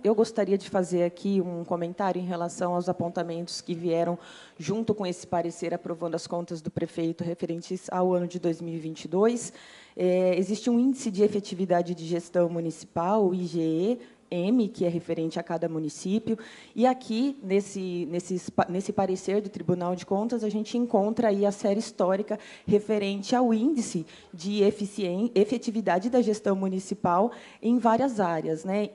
eu gostaria de fazer aqui um comentário em relação aos apontamentos que vieram junto com esse parecer aprovando as contas do prefeito referentes ao ano de 2022. Existe um índice de efetividade de gestão municipal, o IGE, que é referente a cada município, e aqui, nesse parecer do Tribunal de Contas, a gente encontra aí a série histórica referente ao índice de efetividade da gestão municipal em várias áreas, né?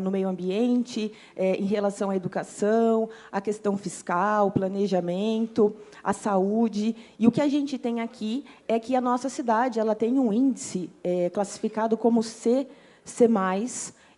No meio ambiente, em relação à educação, à questão fiscal, planejamento, à saúde. E o que a gente tem aqui é que a nossa cidade ela tem um índice classificado como C+,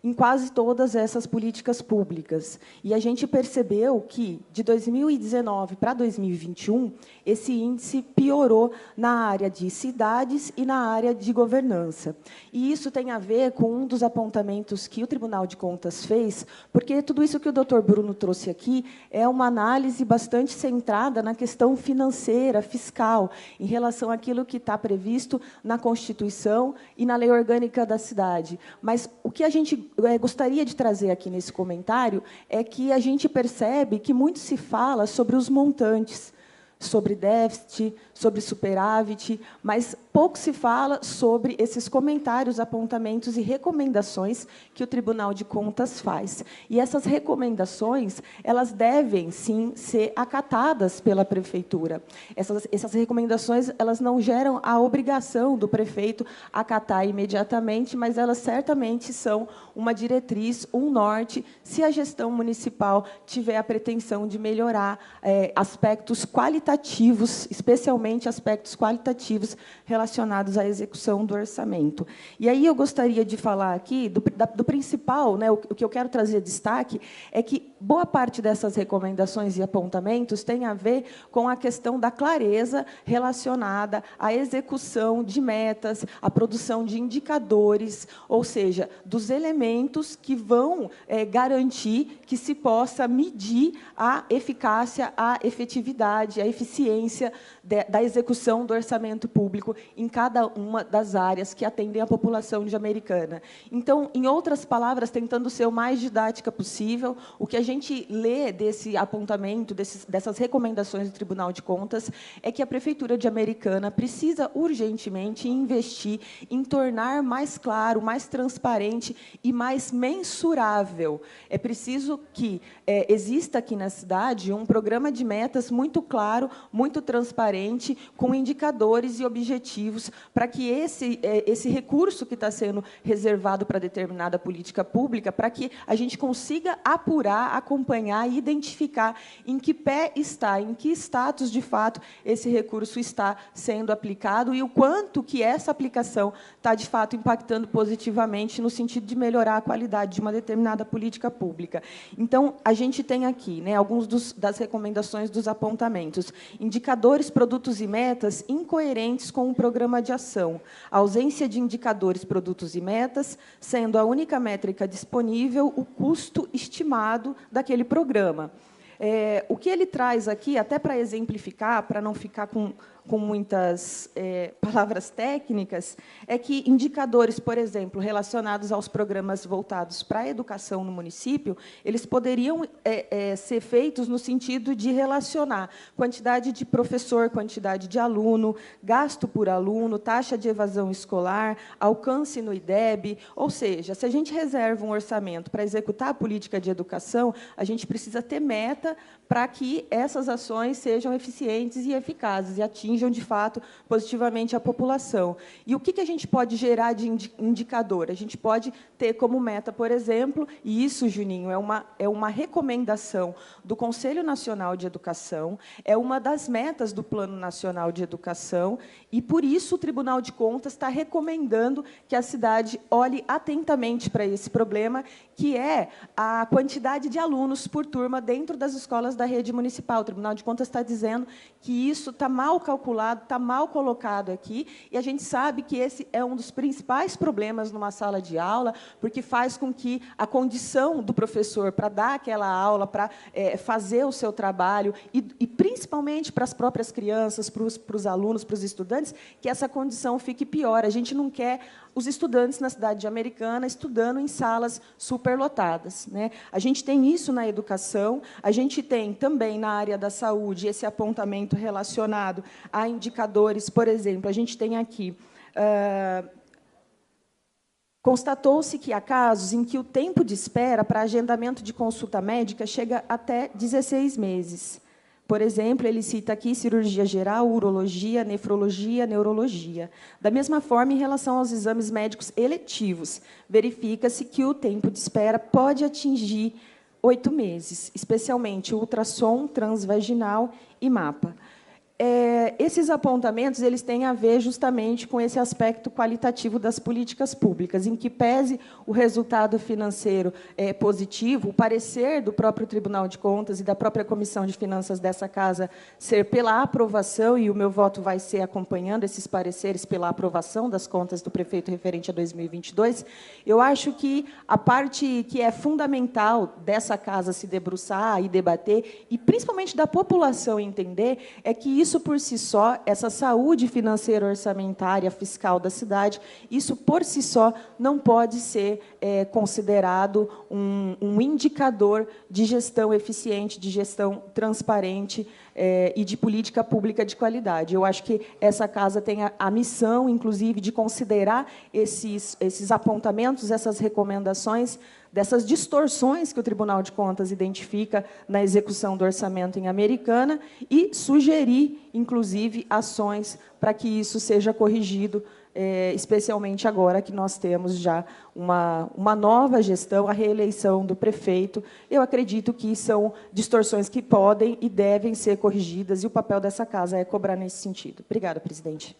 em quase todas essas políticas públicas. E a gente percebeu que, de 2019 para 2021, esse índice piorou na área de cidades e na área de governança. E isso tem a ver com um dos apontamentos que o Tribunal de Contas fez, porque tudo isso que o doutor Bruno trouxe aqui é uma análise bastante centrada na questão financeira, fiscal, em relação àquilo que está previsto na Constituição e na Lei Orgânica da Cidade. Mas o que a gente gostaria de trazer aqui nesse comentário é que a gente percebe que muito se fala sobre os montantes, sobre déficit, sobre superávit, mas pouco se fala sobre esses comentários, apontamentos e recomendações que o Tribunal de Contas faz. E essas recomendações, elas devem, sim, ser acatadas pela Prefeitura. Essas recomendações, elas não geram a obrigação do prefeito acatar imediatamente, mas elas certamente são uma diretriz, um norte, se a gestão municipal tiver a pretensão de melhorar aspectos qualitativos, especialmente aspectos qualitativos relacionados à execução do orçamento. E aí eu gostaria de falar aqui do principal, né, o que eu quero trazer destaque é que boa parte dessas recomendações e apontamentos tem a ver com a questão da clareza relacionada à execução de metas, à produção de indicadores, ou seja, dos elementos que vão garantir que se possa medir a eficácia, a efetividade, a eficiência da execução do orçamento público em cada uma das áreas que atendem a população de Americana. Então, em outras palavras, tentando ser o mais didática possível, o que a gente lê desse apontamento, dessas recomendações do Tribunal de Contas, é que a Prefeitura de Americana precisa urgentemente investir em tornar mais claro, mais transparente e mais mensurável. É preciso que exista aqui na cidade um programa de metas muito claro, muito transparente, com indicadores e objetivos, para que esse recurso que está sendo reservado para determinada política pública, para que a gente consiga apurar, acompanhar e identificar em que pé está, em que status, de fato, esse recurso está sendo aplicado e o quanto que essa aplicação está, de fato, impactando positivamente no sentido de melhorar a qualidade de uma determinada política pública. Então, a gente tem aqui, né, alguns das recomendações dos apontamentos. Indicadores, produtos e metas incoerentes com o programa de ação. A ausência de indicadores, produtos e metas, sendo a única métrica disponível o custo estimado daquele programa. O que ele traz aqui, até para exemplificar, para não ficar com muitas palavras técnicas, é que indicadores, por exemplo, relacionados aos programas voltados para a educação no município, eles poderiam ser feitos no sentido de relacionar quantidade de professor, quantidade de aluno, gasto por aluno, taxa de evasão escolar, alcance no IDEB, ou seja, se a gente reserva um orçamento para executar a política de educação, a gente precisa ter meta para que essas ações sejam eficientes e eficazes e atinjam, de fato, positivamente a população. E o que a gente pode gerar de indicador? A gente pode ter como meta, por exemplo, e isso, Juninho, é uma recomendação do Conselho Nacional de Educação, é uma das metas do Plano Nacional de Educação, e, por isso, o Tribunal de Contas está recomendando que a cidade olhe atentamente para esse problema, que é a quantidade de alunos por turma dentro das escolas da rede municipal. O Tribunal de Contas está dizendo que isso está mal calculado, está mal colocado aqui, e a gente sabe que esse é um dos principais problemas numa sala de aula, porque faz com que a condição do professor para dar aquela aula, para fazer o seu trabalho, e principalmente para as próprias crianças, para os alunos, para os estudantes, que essa condição fique pior. A gente não quer os estudantes na cidade americana estudando em salas superlotadas, né? A gente tem isso na educação, a gente tem também na área da saúde esse apontamento relacionado a indicadores, por exemplo, a gente tem aqui... Constatou-se que há casos em que o tempo de espera para agendamento de consulta médica chega até 16 meses. Por exemplo, ele cita aqui cirurgia geral, urologia, nefrologia, neurologia. Da mesma forma, em relação aos exames médicos eletivos, verifica-se que o tempo de espera pode atingir 8 meses, especialmente ultrassom transvaginal e mapa. Esses apontamentos eles têm a ver justamente com esse aspecto qualitativo das políticas públicas, em que pese o resultado financeiro positivo, o parecer do próprio Tribunal de Contas e da própria Comissão de Finanças dessa Casa ser pela aprovação, e o meu voto vai ser acompanhando esses pareceres pela aprovação das contas do prefeito referente a 2022, eu acho que a parte que é fundamental dessa Casa se debruçar e debater, e principalmente da população entender, é que isso por si só, essa saúde financeira, orçamentária, fiscal da cidade, isso por si só não pode ser considerado um indicador de gestão eficiente, de gestão transparente e de política pública de qualidade. Eu acho que essa Casa tem a missão, inclusive, de considerar esses apontamentos, essas recomendações, dessas distorções que o Tribunal de Contas identifica na execução do orçamento em Americana e sugerir, inclusive, ações para que isso seja corrigido, especialmente agora que nós temos já uma nova gestão, a reeleição do prefeito. Eu acredito que são distorções que podem e devem ser corrigidas, e o papel dessa Casa é cobrar nesse sentido. Obrigada, presidente.